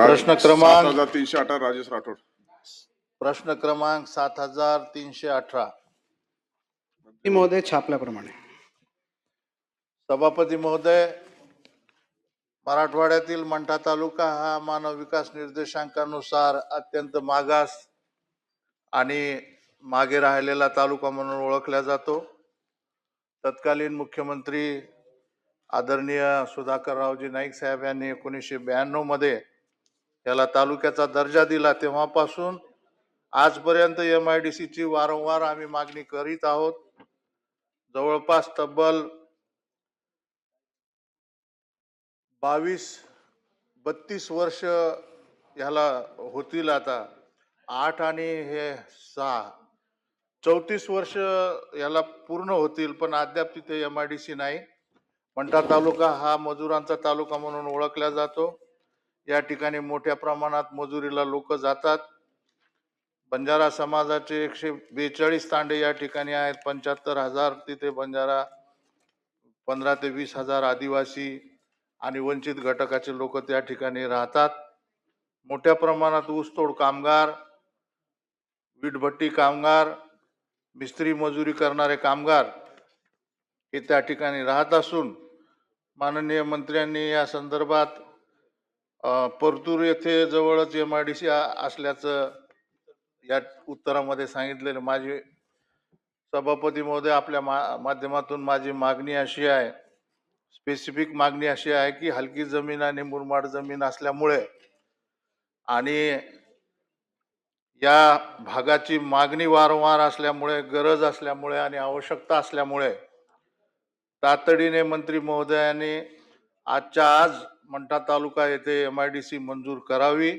प्रश्न क्रमांक 7318 राजेश राठोड. प्रश्न क्रमांक 7318. महोदय छापल्याप्रमाणे. सभापती महोदय, मराठवाड्यातील मंठा तालुका हा मानव विकास निर्देशांकानुसार अत्यंत मागास आणि मागे राहिलेला तालुका म्हणून ओळखला जातो. तत्कालीन मुख्यमंत्री आदरणीय सुधाकररावजी नाईक साहेब यांनी 1992 मध्ये याला तालुक्याचा दर्जा दिला. तेव्हापासून आजपर्यंत MIDC ची वारंवार आम्ही मागणी करीत आहोत. जवळपास तब्बल 32 वर्ष ह्याला होतील. आता 8 आणि हे 6 34 वर्ष याला पूर्ण होतील, पण अद्याप तिथे MIDC नाही. मंठा तालुका हा मजुरांचा तालुका म्हणून ओळखला जातो. या ठिकाणी मोठ्या प्रमाणात मजुरीला लोक जातात. बंजारा समाजाचे 142 तांडे या ठिकाणी आहेत. 75,000 तिथे बंजारा, 15 ते 20,000 आदिवासी आणि वंचित घटकाचे लोक त्या ठिकाणी राहतात. मोठ्या प्रमाणात ऊसतोड कामगार, वीटभट्टी कामगार, मिस्त्री मजुरी करणारे कामगार हे त्या ठिकाणी राहत असून माननीय मंत्र्यांनी या संदर्भात परतूर येथे जवळच MIDC असल्याचं या उत्तरामध्ये सांगितलेलं. माझी सभापती महोदय, आपल्या माध्यमातून माझी मागणी अशी आहे, स्पेसिफिक मागणी अशी आहे की हलकी जमीन आणि मुरमाड जमीन असल्यामुळे आणि या भागाची मागणी वारंवार असल्यामुळे, गरज असल्यामुळे आणि आवश्यकता असल्यामुळे तातडीने मंत्री महोदयांनी आजच्या आज मंठा तालुका येथे MIDC मंजूर करावी.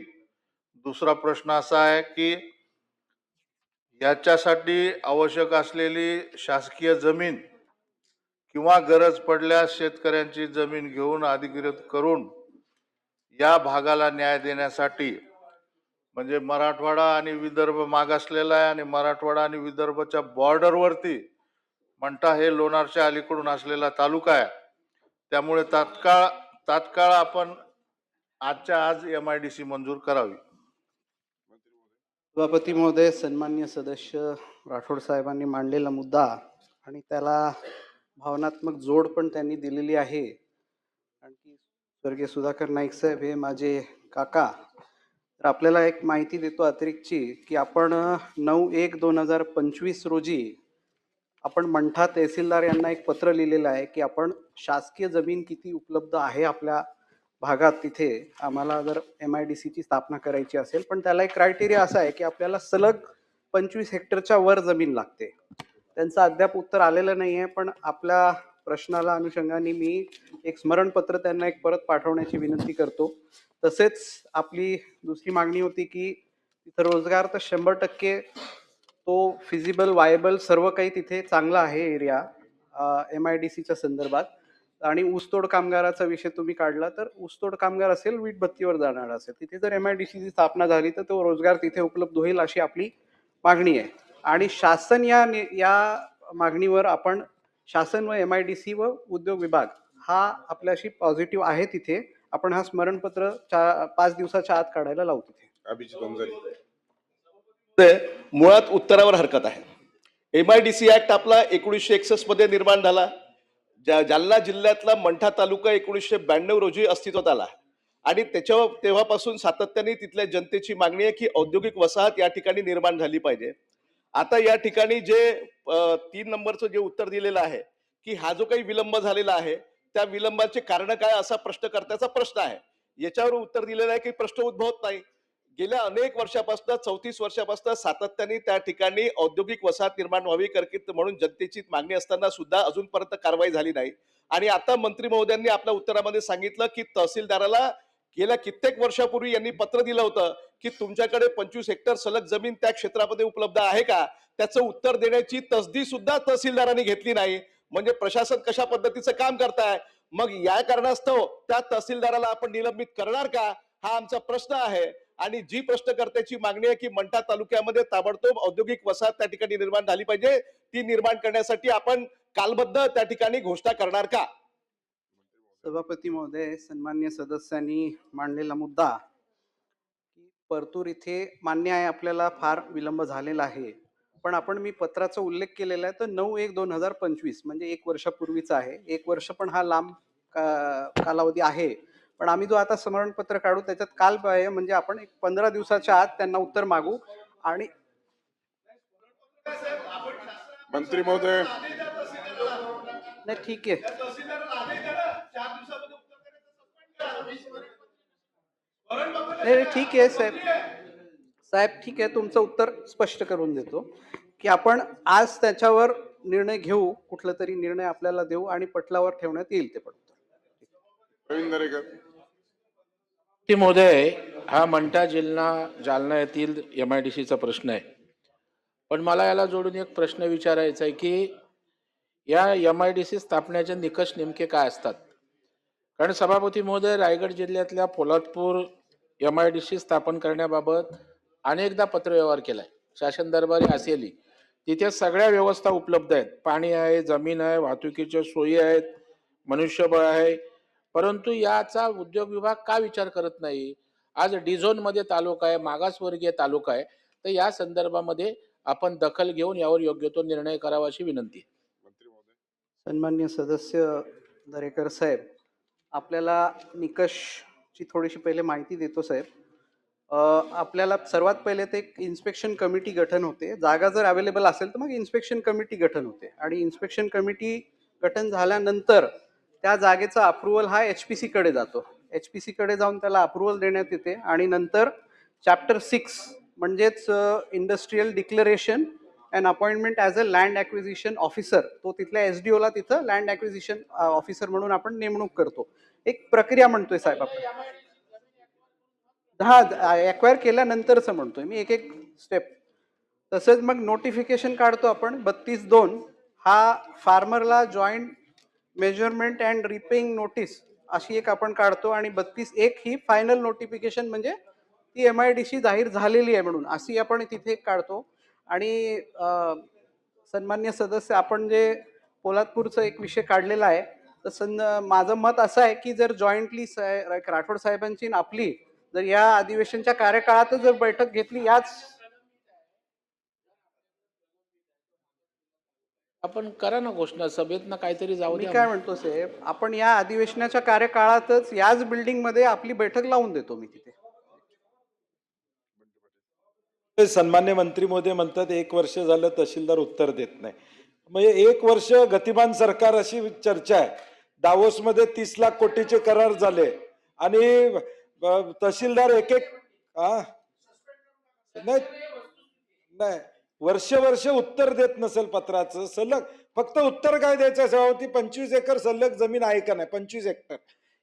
दुसरा प्रश्न असा आहे की याच्यासाठी आवश्यक असलेली शासकीय जमीन किंवा गरज पडल्यास शेतकऱ्यांची जमीन घेऊन अधिकृत करून या भागाला न्याय देण्यासाठी, म्हणजे मराठवाडा आणि विदर्भ मागासलेला आहे आणि मराठवाडा आणि विदर्भच्या बॉर्डरवरती मंठा हे लोणारच्या अलीकडून असलेला तालुका आहे. त्यामुळे तात्काळ आपण आजच्या आज MIDC मंजूर करावी. सभापती महोदय, सन्मान्य सदस्य राठोड साहेबांनी मांडलेला मुद्दा आणि त्याला भावनात्मक जोड पण त्यांनी दिलेली आहे. आणखी स्वर्गीय सुधाकर नाईक साहेब हे माझे काका. तर आपल्याला एक माहिती देतो अतिरिक्तची की आपण 9/1/2025 रोजी आपण मंठा तहसीलदार यांना एक पत्र लिहिलेलं आहे की आपण शासकीय जमीन किती उपलब्ध आहे आपल्या भागात, तिथे आम्हाला जर MIDC ची स्थापना करायची असेल, पण त्याला एक क्रायटेरिया असा आहे की आपल्याला सलग 25 हेक्टरच्या वर जमीन लागते. त्यांचं अद्याप उत्तर आलेलं नाही आहे, पण आपल्या प्रश्नाला अनुषंगाने मी एक स्मरणपत्र त्यांना एक परत पाठवण्याची विनंती करतो. तसेच आपली दुसरी मागणी होती की तिथं रोजगार तर 100% तो फिजिबल, वायबल सर्व काही तिथे चांगलं आहे एरिया MIDCच्या संदर्भात. आणि ऊसतोड कामगाराचा विषय तुम्ही काढला, तर ऊसतोड कामगार असेल, वीटभट्टीवर जाणार असेल, तिथे जर MIDC ची स्थापना झाली तर तो रोजगार तिथे उपलब्ध होईल अशी आपली मागणी आहे. आणि शासन या मागणीवर आपण शासन व MIDC व उद्योग विभाग हा आपल्याशी पॉझिटिव्ह आहे. तिथे आपण हा स्मरणपत्र 5 दिवसाच्या आत काढायला लावू. तिथे अभिजित ओंजारी. मुळात उत्तरावर हरकत आहे. MIDC ऍक्ट आपला 1961 मध्ये निर्माण झाला. जालना जिल्ह्यातला मंठा तालुका 1992 रोजी अस्तित्वात आला आणि तेव्हापासून सातत्याने तिथल्या जनतेची मागणी आहे की औद्योगिक वसाहत या ठिकाणी निर्माण झाली पाहिजे. आता या ठिकाणी जे 3 नंबरचं जे उत्तर दिलेलं आहे की हा जो काही विलंब झालेला आहे त्या विलंबाचे कारण काय असा प्रश्नकर्त्याचा प्रश्न आहे. याच्यावर उत्तर दिलेलं आहे की प्रश्न उद्भवत नाही. गेल्या अनेक वर्षापासून 34 वर्षापासून सातत्याने त्या ठिकाणी औद्योगिक वसाहत निर्माण व्हावी म्हणून जनतेची मागणी असताना सुद्धा अजूनपर्यंत कारवाई झाली नाही. आणि आता मंत्री महोदयांनी आपल्या उत्तरामध्ये सांगितलं की तहसीलदाराला गेल्या कित्येक वर्षापूर्वी यांनी पत्र दिलं होतं की तुमच्याकडे 25 हेक्टर सलग जमीन त्या क्षेत्रामध्ये उपलब्ध आहे का. त्याचं उत्तर देण्याची तसदी सुद्धा तहसीलदारांनी घेतली नाही. म्हणजे प्रशासन कशा पद्धतीचं काम करताय. मग या कारणास्तव त्या तहसीलदाराला आपण निलंबित करणार का, हा आमचा प्रश्न आहे. आणि जी प्रश्नकर्त्याची मागणी आहे की मंठा तालुक्यामध्ये ताबडतोब औद्योगिक वसाहत त्या ठिकाणी निर्माण झाली पाहिजे, ती निर्माण करण्यासाठी आपण कालबद्ध त्या ठिकाणी घोषणा करणार का. सभापती महोदय, सन्मान्य सदस्यांनी मांडलेला मुद्दा परतूर इथे मान्य आहे आपल्याला फार विलंब झालेला आहे, पण आपण मी पत्राचा उल्लेख केलेला आहे तर 9/1/2025 म्हणजे 1 वर्षापूर्वीचा आहे. 1 वर्ष पण हा लांब कालावधी आहे. पण आम्ही जो आता स्मरणपत्र काढू त्याच्यात काल आहे म्हणजे आपण एक 15 दिवसाच्या आत त्यांना उत्तर मागू. आणि मंत्री महोदय, नाही ठीक आहे, नाही नाही, ठीक आहे साहेब, साहेब ठीक आहे, तुमचं उत्तर स्पष्ट करून देतो की आपण आज त्याच्यावर निर्णय घेऊ, कुठला तरी निर्णय आपल्याला देऊ आणि पटलावर ठेवण्यात येईल ते पण. प्रवीण दरेकर. ती महोदय, हा मंठा जालना येथील MIDCचा प्रश्न आहे. पण मला याला जोडून एक प्रश्न विचारायचा आहे की या MIDC स्थापनेचे निकष नेमके काय असतात? कारण सभापती महोदय, रायगड जिल्ह्यातल्या पोलादपूर MIDC स्थापन करण्याबाबत अनेकदा पत्रव्यवहार केलाय. शासन दरबारी असेल, तिथे सगळ्या व्यवस्था उपलब्ध आहेत. पाणी आहे, जमीन आहे, वाहतुकीच्या सोयी आहेत, मनुष्यबळ आहे. परंतु याचा उद्योग विभाग का विचार करत नाही? आज डिझोन मध्ये तालुका आहे, मागासवर्गीय तालुका आहे, तर या संदर्भामध्ये आपण दखल घेऊन यावर योग्य तो निर्णय करावा अशी विनंती आहे. मंत्री महोदय. सन्मान्य सदस्य दरेकर साहेब, आपल्याला निकषची थोडीशी पहिले माहिती देतो साहेब. आपल्याला सर्वात पहिले ते एक इन्स्पेक्शन कमिटी गठन होते. जागा जर अवेलेबल असेल तर मग इन्स्पेक्शन कमिटी गठन होते आणि इन्स्पेक्शन कमिटी गठन झाल्यानंतर त्या जागेचा अप्रुव्हल हा HPC कडे जातो. HPC कडे जाऊन त्याला अप्रुव्हल देण्यात येते आणि नंतर चॅप्टर 6 म्हणजेच industrial declaration and appointment as a land acquisition officer, तो तिथल्या SDO ला तिथं लँड ॲक्विजिशन ऑफिसर म्हणून आपण नेमणूक करतो. एक प्रक्रिया म्हणतोय साहेब आपण, हा ॲक्वायर केल्यानंतरच म्हणतोय मी, एक एक स्टेप. तसंच मग नोटिफिकेशन काढतो आपण 32(2), हा फार्मरला joint measurement and repaying notice अशी एक आपण काढतो आणि 32(1) ही फायनल नोटिफिकेशन म्हणजे ती MIDC जाहीर झालेली आहे म्हणून अशी आपण तिथे एक काढतो. आणि सन्मान्य सदस्य, आपण जे पोलादपूरचा एक विषय काढलेला आहे तर माझं मत असं आहे की जर जॉईंटली राठोड साहेबांची आणि आपली जर या अधिवेशनच्या कार्यकाळातच जर बैठक घेतली, याच आपण करा ना घोषणा सभेतनं काहीतरी जाऊ मी द्या. काय म्हणतो साहेब, आपण या अधिवेशनाच्या कार्यकाळातच याच बिल्डिंग मध्ये आपली बैठक लावून देतो मी तिथे. सन्मान्य मंत्री महोदय म्हणतात 1 वर्ष झालं तहसीलदार उत्तर देत नाही. म्हणजे 1 वर्ष गतिमान सरकार अशी चर्चा आहे. दावोसमध्ये 30 लाख कोटीचे करार झाले आणि तहसीलदार एक नाही वर्ष उत्तर देत नसेल पत्राचं. सलग फक्त उत्तर काय द्यायचं, सभापती 25 एकर सलग जमीन आहे का नाही, 25 हेक्टर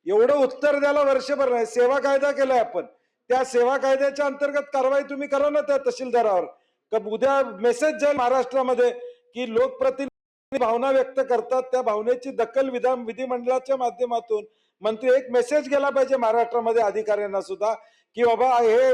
एवढं उत्तर द्यायला वर्षभर नाही. सेवा कायदा केलाय आपण, त्या सेवा कायद्याच्या अंतर्गत कारवाई तुम्ही करा ना त्या तहसीलदारावर. उद्या मेसेज जाईल महाराष्ट्रामध्ये की लोकप्रतिनिधी भावना व्यक्त करतात, त्या भावनेची दखल विधिमंडळाच्या माध्यमातून मंत्री एक मेसेज गेला पाहिजे महाराष्ट्रामध्ये अधिकाऱ्यांना सुद्धा की बाबा हे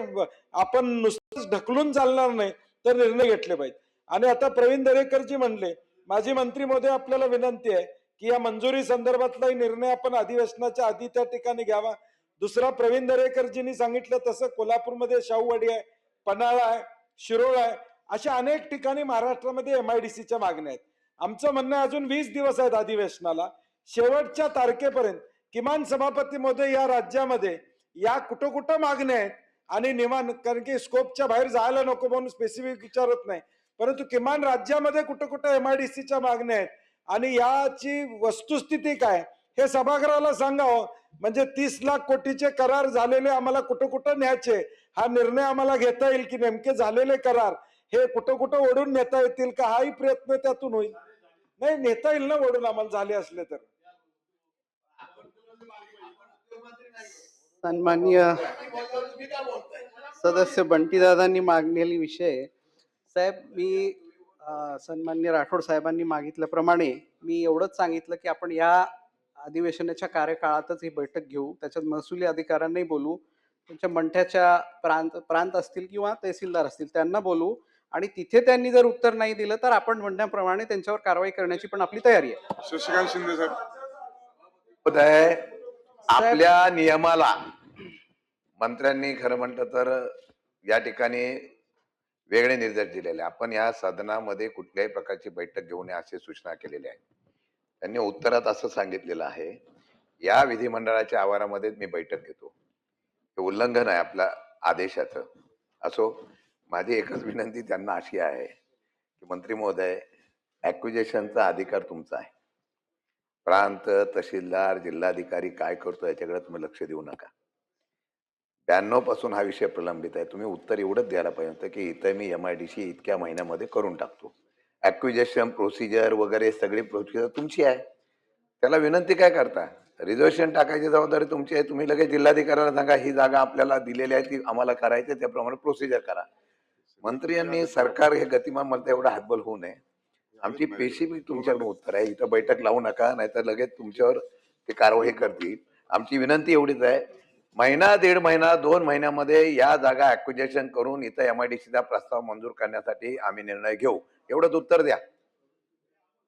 आपण नुसतंच ढकलून चालणार नाही, तर निर्णय घेतले पाहिजे. आणि आता प्रवीण दरेकरजी म्हणले, माझी मंत्री महोदय आपल्याला विनंती आहे की या मंजुरी संदर्भातलाही निर्णय आपण अधिवेशनाच्या आधी त्या ठिकाणी घ्यावा. दुसरा, प्रवीण दरेकरजींनी सांगितलं तसं कोल्हापूरमध्ये शाहूवाडी आहे, पन्हाळा आहे, शिरोळ आहे, अशा अनेक ठिकाणी महाराष्ट्रामध्ये MIDCच्या मागण्या आहेत. आमचं म्हणणं आहे अजून 20 दिवस आहेत अधिवेशनाला, शेवटच्या तारखेपर्यंत किमान सभापती महोदय या राज्यामध्ये या कुठं मागण्या आहेत आणि निमान, कारण की स्कोपच्या बाहेर जायला नको म्हणून स्पेसिफिक विचारत नाही, परंतु किमान राज्यामध्ये कुठं MIDCच्या मागण्या आहेत आणि याची वस्तुस्थिती काय हे सभागृहाला सांगावं. म्हणजे 30 लाख कोटीचे करार झालेले आम्हाला कुठं न्यायचे, हा निर्णय आम्हाला घेता येईल की नेमके झालेले करार हे कुठं ओढून नेता येतील का, हाही प्रयत्न त्यातून होईल. नाही नेता येईल ना ओढून आम्हाला झाले असले तर. सन्माननीय सदस्य बंटीदादांनी मागलेली विषय साहेब, मी सन्माननीय राठोड साहेबांनी मागितल्याप्रमाणे मी एवढंच सांगितलं की आपण या अधिवेशनाच्या कार्यकाळातच ही बैठक घेऊ. त्याच्यात महसुली अधिकाऱ्यांनाही बोलू, त्यांच्या मंठ्याच्या प्रांत असतील किंवा तहसीलदार असतील त्यांना बोलू आणि तिथे त्यांनी जर उत्तर नाही दिलं तर आपण म्हणण्याप्रमाणे त्यांच्यावर कारवाई करण्याची पण आपली तयारी आहे. शशिकांत शिंदे साहेब. आपल्या नियमाला मंत्र्यांनी खरं म्हटलं तर या ठिकाणी वेगळे निर्देश दिलेले आहे. आपण या सदनामध्ये कुठल्याही प्रकारची बैठक घेऊ नये अशी सूचना केलेली आहे. त्यांनी उत्तरात असं सांगितलेलं आहे, या विधिमंडळाच्या आवारामध्ये मी बैठक घेतो. हे उल्लंघन आहे आपल्या आदेशाचं. असो, माझी एकच विनंती त्यांना अशी आहे की मंत्री महोदय, ऍक्विजेशनचा अधिकार तुमचा आहे. प्रांत, तहसीलदार, जिल्हाधिकारी काय करतो याच्याकडे तुम्ही लक्ष देऊ नका. 92 पासून हा विषय प्रलंबित आहे. तुम्ही उत्तर एवढंच द्यायला पाहिजे होतं की इथं मी MIDC इतक्या महिन्यामध्ये करून टाकतो. ऍक्विजेशन प्रोसिजर वगैरे सगळी प्रोसिजर तुमची आहे. त्याला विनंती काय करता? रिझर्वेशन टाकायची जबाबदारी तुमची आहे. तुम्ही लगेच जिल्हाधिकाऱ्याला सांगा ही जागा आपल्याला दिलेली आहे ती आम्हाला करायची आहे, त्याप्रमाणे प्रोसिजर करा. मंत्र्यांनी सरकार हे गतिमान म्हणता एवढा हातबल होऊ नये. आमची पेशी तुमच्याकडे उत्तर आहे. इथं बैठक लावू नका, नाहीतर लगेच तुमच्यावर ते कारवाई करतील. आमची विनंती एवढीच आहे, महिना, 1.5 महिना, 2 महिन्यामध्ये या जागा ऍक्विजेशन करून इथं MIDCचा प्रस्ताव मंजूर करण्यासाठी आम्ही निर्णय घेऊ. एवढंच उत्तर द्या.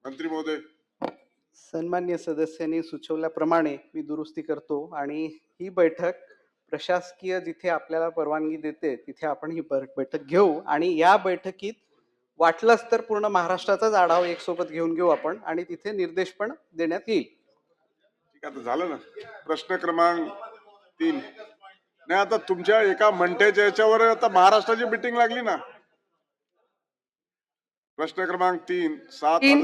मंत्री महोदय. सन्मान्य सदस्यांनी सुचवल्याप्रमाणे मी दुरुस्ती करतो आणि ही बैठक प्रशासकीय जिथे आपल्याला परवानगी देते तिथे आपण ही बैठक घेऊ आणि या बैठकीत वाटलंच तर पूर्ण महाराष्ट्राचाच आढावा एक सोबत घेऊन घेऊ आपण आणि तिथे निर्देश पण देण्यात येईल. ठीक आहे, आता झालं ना. प्रश्न क्रमांक 3. नाही, आता तुमच्या एका मंठ्याच्या याच्यावर आता महाराष्ट्राची मीटिंग लागली ना. प्रश्न क्रमांक 3, 7,000